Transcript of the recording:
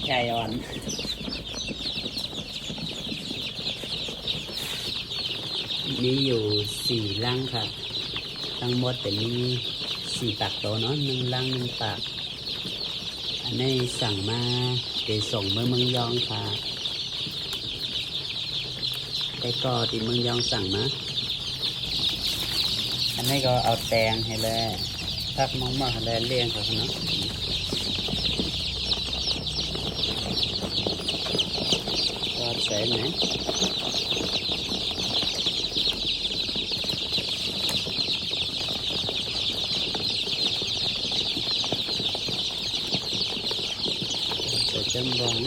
ใจอ่อนมีอยู่4ลังค่ะทั้งหมดแต่มี4 ปากโตเนาะ1 ลัง 1 ปากอันนี้สั่งมาเดี๋ยวส่งเมืองยองค่ะไปก็ที่เมืองยองสั่งมาอันนี้ก็เอาแตงให้เลยพักมองมาให้เลยเลี้ยงเขาเนาะก็ใส่ไหนจะจำลอง